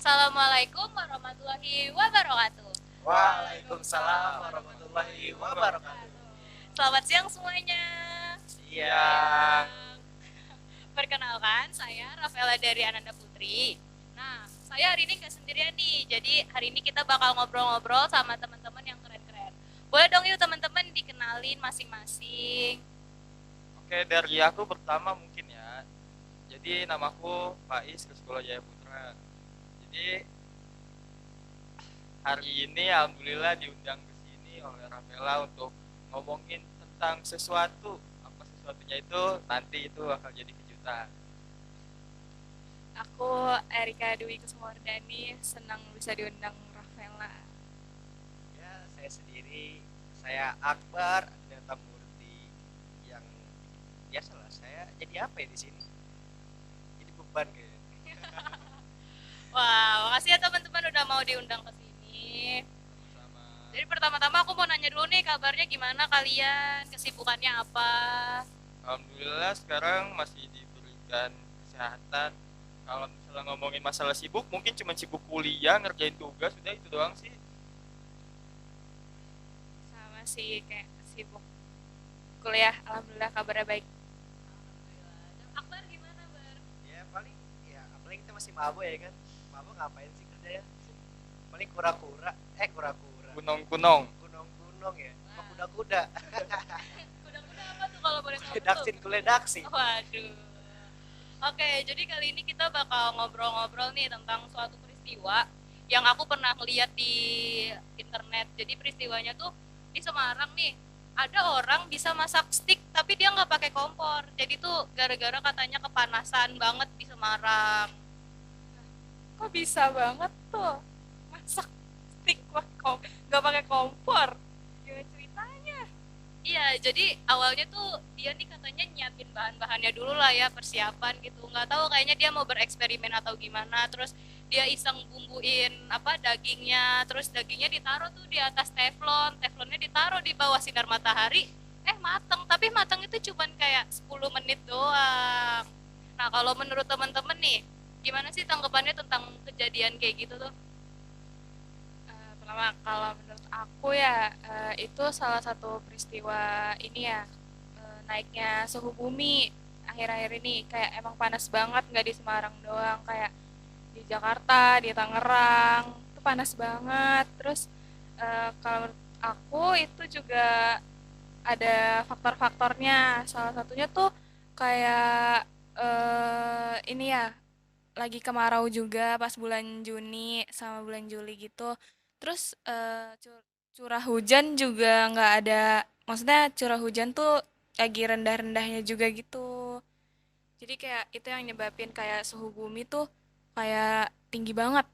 Assalamualaikum warahmatullahi wabarakatuh. Waalaikumsalam warahmatullahi wabarakatuh. Selamat siang semuanya. Siang. Perkenalkan, saya Rafaela dari Ananda Putri. Nah, saya hari ini nggak sendirian nih. Jadi hari ini kita bakal ngobrol-ngobrol sama teman-teman yang keren-keren. Boleh dong yuk teman-teman dikenalin masing-masing. Oke, dari aku pertama mungkin ya. Jadi namaku Faiz Sekolah Jaya Putra. Jadi hari ini alhamdulillah diundang ke sini oleh Rafaela untuk ngomongin tentang sesuatu. Apa sesuatunya itu nanti itu akan jadi kejutan. Aku Erika Dwi Kusumawardani, senang bisa diundang Rafaela. Ya, saya sendiri, saya Akbar Adinata Murti yang biasalah saya jadi apa ya di sini? Jadi beban kayaknya. Wah, makasih ya teman-teman udah mau diundang ke sini. Sama-sama. Jadi pertama-tama aku mau nanya dulu nih kabarnya gimana kalian, kesibukannya apa? Alhamdulillah sekarang masih diberikan kesehatan. Kalau misalnya ngomongin masalah sibuk, mungkin cuma sibuk kuliah, ngerjain tugas, udah itu doang sih. Sama sih kayak sibuk kuliah, alhamdulillah kabarnya baik. Alhamdulillah. Dan Akbar gimana, Bar? Ya paling ya apalagi kita masih maba ya kan. Maba ngapain sih kerjanya? Paling kura-kura, kura-kura. Kunong-kunong. Gunung-gunung ya. Sama kuda-kuda. Kuda-kuda apa tuh kalau boleh tahu? Kuledaksin, kuledaksi. Waduh. Oke, jadi kali ini kita bakal ngobrol-ngobrol nih tentang suatu peristiwa yang aku pernah ngeliat di internet. Jadi peristiwanya tuh di Semarang nih, ada orang bisa masak steak tapi dia nggak pakai kompor. Jadi tuh gara-gara katanya kepanasan banget di Semarang. Kok bisa banget tuh masak steak nggak pakai kompor? Gimana ceritanya? Iya, jadi awalnya tuh dia nih katanya nyiapin bahan-bahannya dulu lah ya, persiapan gitu. Nggak tahu kayaknya dia mau bereksperimen atau gimana. Terus dia iseng bumbuin apa dagingnya, terus dagingnya ditaruh tuh di atas teflon, teflonnya ditaruh di bawah sinar matahari. Mateng, tapi mateng itu cuman kayak 10 menit doang. Nah, kalau menurut teman-teman nih, gimana sih tanggapannya tentang kejadian kayak gitu tuh? Pertama, kalau menurut aku ya itu salah satu peristiwa ini ya, naiknya suhu bumi akhir-akhir ini kayak emang panas banget, nggak di Semarang doang, kayak di Jakarta, di Tangerang itu panas banget. Terus kalau menurut aku itu juga ada faktor-faktornya. Salah satunya tuh kayak ini ya, lagi kemarau juga pas bulan Juni sama bulan Juli gitu. Terus curah hujan juga nggak ada, maksudnya curah hujan tuh lagi rendah-rendahnya juga gitu. Jadi kayak itu yang nyebabin kayak suhu bumi tuh kayak tinggi banget.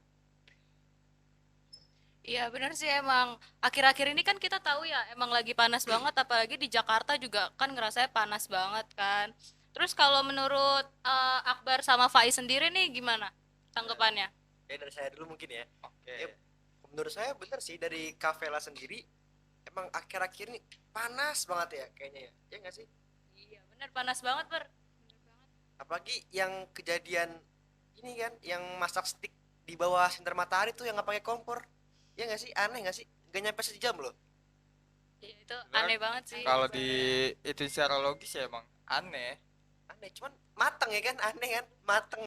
Iya benar sih, emang akhir-akhir ini kan kita tahu ya emang lagi panas banget, apalagi di Jakarta juga kan ngerasanya panas banget kan. Terus kalau menurut Akbar sama Faiz sendiri nih gimana tanggapannya? Ya dari saya dulu mungkin ya. Oke. Ya, menurut saya bener sih dari Kavela sendiri emang akhir-akhir ini panas banget ya kayaknya ya. Ya nggak sih? Iya benar, panas banget Ber. Bener banget. Apalagi yang kejadian ini kan yang masak steak di bawah sinar matahari tuh yang nggak pakai kompor. Ya nggak sih, aneh nggak sih, nggak nyampe sejam loh. Iya itu Sebenarnya aneh banget sih. kalau di itu secara logis ya emang aneh. Aneh cuman mateng ya kan, aneh kan mateng.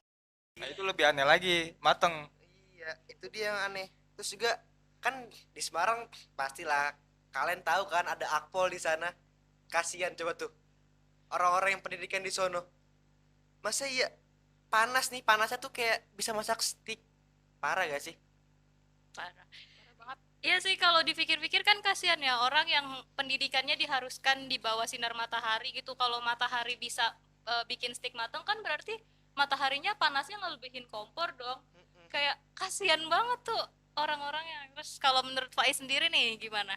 Nah itu lebih aneh lagi, mateng. Iya itu dia yang aneh. Terus juga kan di Semarang pastilah kalian tahu kan ada Akpol di sana. Kasihan coba tuh orang-orang yang pendidikan di sono, masa iya panas nih, panasnya tuh kayak bisa masak steak. Parah gak sih? Parah. Parah banget. Iya sih, kalau dipikir-pikir kan kasihan ya orang yang pendidikannya diharuskan di bawah sinar matahari gitu. Kalau matahari bisa bikin steak mateng kan berarti mataharinya panasnya ngelebihin kompor dong. Mm-mm. Kayak kasihan banget tuh orang-orangnya. Terus kalau menurut Faiz sendiri nih gimana?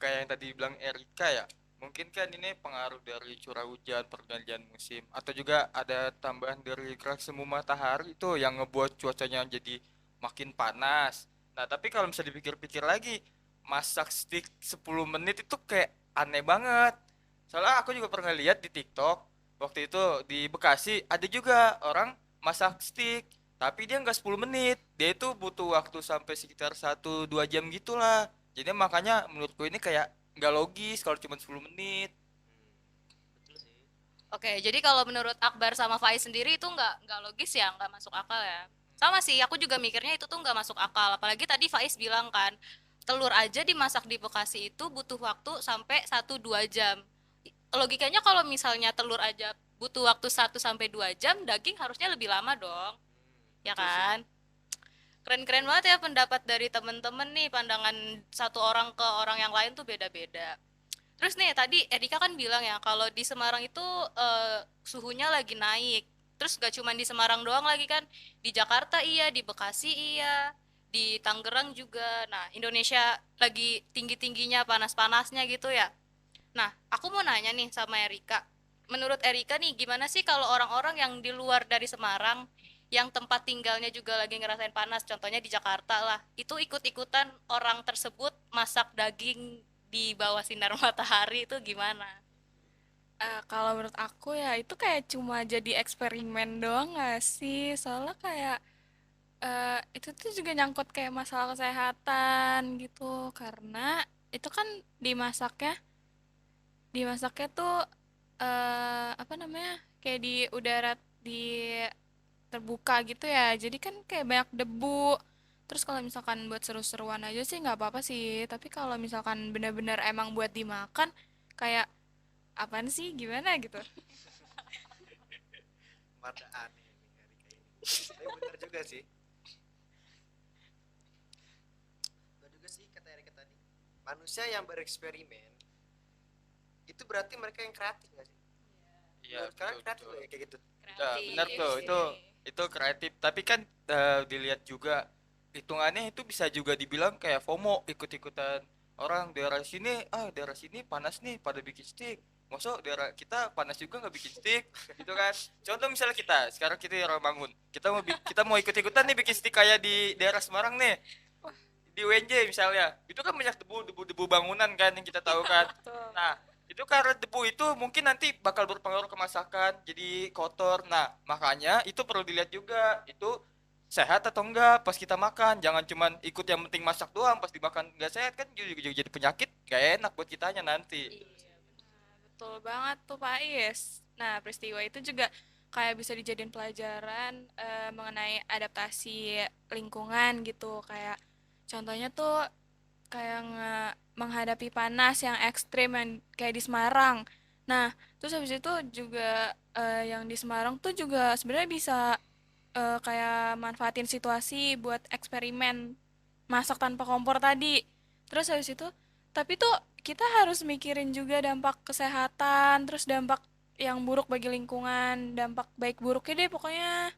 Kayak yang tadi bilang Erika ya, mungkin kan ini pengaruh dari curah hujan, pergantian musim, atau juga ada tambahan dari gerak semu matahari itu yang ngebuat cuacanya jadi makin panas. Nah, tapi kalau misalnya dipikir-pikir lagi, masak steak 10 menit itu kayak aneh banget. Soalnya aku juga pernah lihat di TikTok, waktu itu di Bekasi ada juga orang masak steak. tapi dia nggak 10 menit, dia itu butuh waktu sampai sekitar 1-2 jam gitulah. Jadi makanya menurutku ini kayak nggak logis kalau cuma 10 menit. Betul sih. Oke, jadi kalau menurut Akbar sama Faiz sendiri itu nggak logis ya, nggak masuk akal ya. Sama sih, aku juga mikirnya itu tuh nggak masuk akal. Apalagi tadi Faiz bilang kan, telur aja dimasak di Bekasi itu butuh waktu sampai 1-2 jam. Logikanya kalau misalnya telur aja butuh waktu 1 sampai 2 jam, daging harusnya lebih lama dong, ya Betul sih. kan? Keren-keren banget ya pendapat dari temen-temen nih, pandangan satu orang ke orang yang lain tuh beda-beda. Terus nih tadi Erika kan bilang ya kalau di Semarang itu suhunya lagi naik. Terus gak cuma di Semarang doang lagi kan, di Jakarta iya, di Bekasi iya, di Tangerang juga. Nah, Indonesia lagi tinggi-tingginya, panas-panasnya gitu ya. Nah, aku mau nanya nih sama Erika. Menurut Erika nih, gimana sih kalau orang-orang yang di luar dari Semarang, yang tempat tinggalnya juga lagi ngerasain panas, contohnya di Jakarta lah, itu ikut-ikutan orang tersebut masak daging di bawah sinar matahari itu gimana? Kalau menurut aku ya itu kayak cuma jadi eksperimen doang gak sih? Soalnya kayak itu tuh juga nyangkut kayak masalah kesehatan gitu. Karena itu kan dimasaknya, dimasaknya tuh apa namanya? Kayak di udara di terbuka gitu ya. Jadi kan kayak banyak debu. Terus kalau misalkan buat seru-seruan aja sih nggak apa-apa sih. Tapi kalau misalkan benar-benar emang buat dimakan, kayak apaan sih? Gimana gitu? Mata aneh nih Erika ini. Tapi benar juga sih. Benar juga sih kata Erika tadi. Manusia yang bereksperimen itu berarti mereka yang kreatif nggak sih? Iya, Menurut kalian betul kreatif betul. nggak ya kayak gitu? Ya, benar Kreatif tuh. Itu sih. itu kreatif, tapi kan dilihat juga hitungannya itu bisa juga dibilang kayak FOMO, ikut-ikutan orang daerah sini panas nih pada bikin stick. Masuk daerah kita panas juga nggak bikin stick gitu kan. Contoh misalnya kita sekarang kita orang bangun, kita mau ikut-ikutan nih bikin stick kayak di daerah Semarang nih, di UNJ misalnya, itu kan banyak debu bangunan kan yang kita tahu kan. Betul. Nah, itu karena debu itu mungkin nanti bakal berpengaruh ke masakan, jadi kotor. Nah, makanya itu perlu dilihat juga, itu sehat atau enggak pas kita makan. Jangan cuman ikut yang penting masak doang, pas dimakan enggak sehat kan juga jadi penyakit, gak enak buat kitanya nanti. Iya, Betul banget tuh Pak Is. Nah, peristiwa itu juga kayak bisa dijadiin pelajaran mengenai adaptasi lingkungan gitu. Kayak contohnya tuh kayak menghadapi panas yang ekstrim yang kayak di Semarang. Nah, terus habis itu juga yang di Semarang tuh juga sebenarnya bisa kayak manfaatin situasi buat eksperimen masak tanpa kompor tadi. Terus habis itu, tapi tuh kita harus mikirin juga dampak kesehatan, terus dampak yang buruk bagi lingkungan, dampak baik buruknya deh pokoknya.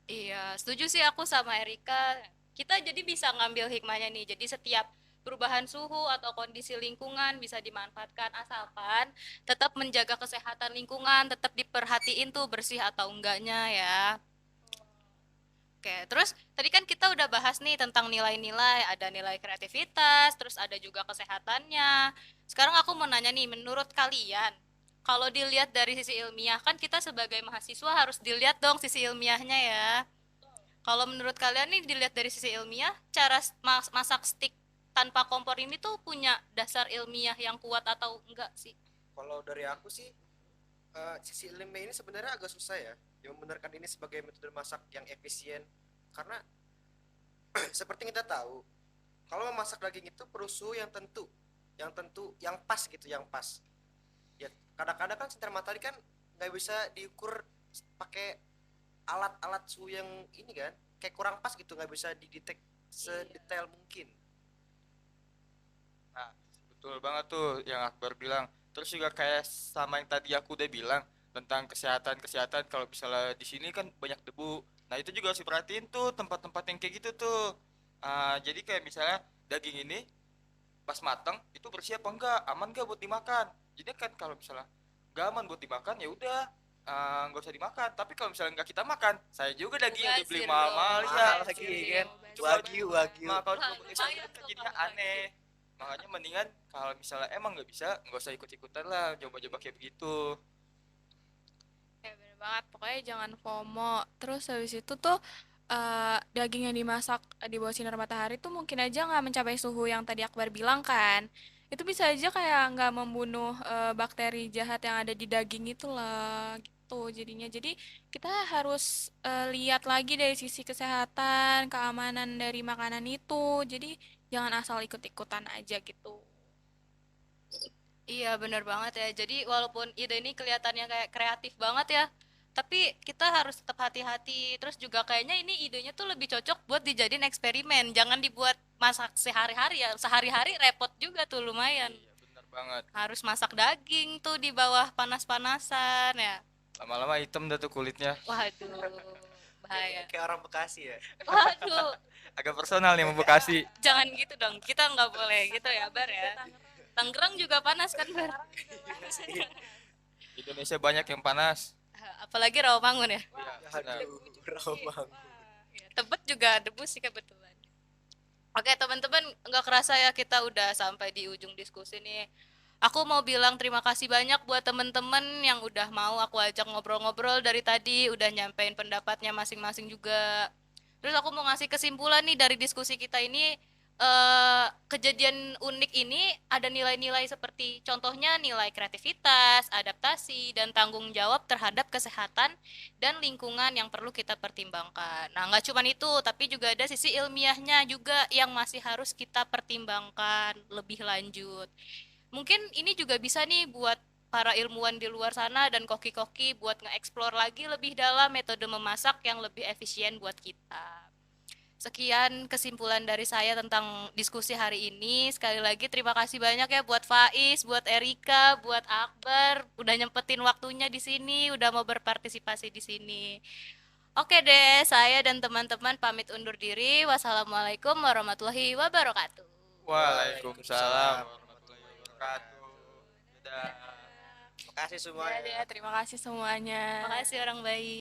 iya, setuju sih aku sama Erika. Kita jadi bisa ngambil hikmahnya nih. Jadi setiap perubahan suhu atau kondisi lingkungan bisa dimanfaatkan asalkan tetap menjaga kesehatan lingkungan, tetap diperhatiin tuh bersih atau enggaknya ya. Oke, terus tadi kan kita udah bahas nih tentang nilai-nilai, ada nilai kreativitas, terus ada juga kesehatannya. Sekarang aku mau nanya nih, menurut kalian, kalau dilihat dari sisi ilmiah, kan kita sebagai mahasiswa harus dilihat dong sisi ilmiahnya ya. Kalau menurut kalian nih dilihat dari sisi ilmiah, cara masak steak tanpa kompor ini tuh punya dasar ilmiah yang kuat atau enggak sih? Kalau dari aku sih sisi ilmiah ini sebenarnya agak susah ya, yang membenarkan ini sebagai metode masak yang efisien karena seperti kita tahu kalau memasak daging itu perlu suhu yang pas gitu, yang pas ya. Kadang-kadang kan sinar matahari kan nggak bisa diukur pakai alat-alat suhu yang ini kan, kayak kurang pas gitu, nggak bisa didetek sedetail mungkin. Nah, betul banget tuh yang Akbar bilang. Terus juga kayak sama yang tadi aku udah bilang tentang kesehatan kalau misalnya di sini kan banyak debu. Nah, itu juga harus diperhatiin tuh tempat-tempat yang kayak gitu tuh. Jadi kayak misalnya daging ini pas matang itu bersih apa enggak, aman enggak buat dimakan. Jadi kan kalau misalnya enggak aman buat dimakan ya udah nggak usah dimakan. Tapi kalau misalnya enggak kita makan, saya juga daging yang dibeli Mubazir mahal-mahal dong, ya. Mahal mubazir lagi deh, kan, mubazir Coba wagyu banget. wagyu. Nah, kalau Wah, coba itu lumayan kan tuh jadinya kalau aneh. wagyu. Makanya mendingan kalau misalnya emang nggak bisa, nggak usah ikut-ikutan lah, coba-coba kayak begitu. Ya bener banget. Pokoknya jangan FOMO. Terus habis itu tuh daging yang dimasak di bawah sinar matahari tuh mungkin aja nggak mencapai suhu yang tadi Akbar bilang kan. Itu bisa aja kayak nggak membunuh bakteri jahat yang ada di daging itu lah gitu jadinya. Jadi kita harus lihat lagi dari sisi kesehatan, keamanan dari makanan itu. Jadi jangan asal ikut-ikutan aja gitu. Iya bener banget ya. Jadi walaupun ide ini kelihatannya kayak kreatif banget ya, tapi kita harus tetap hati-hati. Terus juga kayaknya ini idenya tuh lebih cocok buat dijadiin eksperimen. Jangan dibuat masak sehari-hari ya. Sehari-hari repot juga tuh lumayan. Iya, benar banget. Harus masak daging tuh di bawah panas-panasan ya. Lama-lama hitam dah tuh kulitnya. Waduh, bahaya. Kayak orang Bekasi ya. Waduh, Agak personal nih mau Bekasi. jangan gitu dong. Kita nggak boleh gitu ya, Bar ya. Tangerang juga panas kan, Bar? Indonesia banyak yang panas. Apalagi Rawamangun ya. Iya, benar. Aduh, Rawang. Ya, Tebet juga debu sih kebetulan. Oke teman-teman, nggak kerasa ya kita udah sampai di ujung diskusi nih. Aku mau bilang terima kasih banyak buat teman-teman yang udah mau aku ajak ngobrol-ngobrol dari tadi, udah nyampein pendapatnya masing-masing juga. Terus aku mau ngasih kesimpulan nih dari diskusi kita ini, kejadian unik ini ada nilai-nilai seperti contohnya nilai kreativitas, adaptasi, dan tanggung jawab terhadap kesehatan dan lingkungan yang perlu kita pertimbangkan. Nah, nggak cuma itu, tapi juga ada sisi ilmiahnya juga yang masih harus kita pertimbangkan lebih lanjut. Mungkin ini juga bisa nih buat para ilmuwan di luar sana dan koki-koki buat nge-explore lagi lebih dalam metode memasak yang lebih efisien buat kita. Sekian kesimpulan dari saya tentang diskusi hari ini. Sekali lagi terima kasih banyak ya buat Faiz, buat Erika, buat Akbar, udah nyempetin waktunya di sini, udah mau berpartisipasi di sini. Oke deh, saya dan teman-teman pamit undur diri. Wassalamualaikum warahmatullahi wabarakatuh. Waalaikumsalam warahmatullahi wabarakatuh. Dadah. Makasih semuanya. Ya, terima kasih semuanya. Makasih orang baik.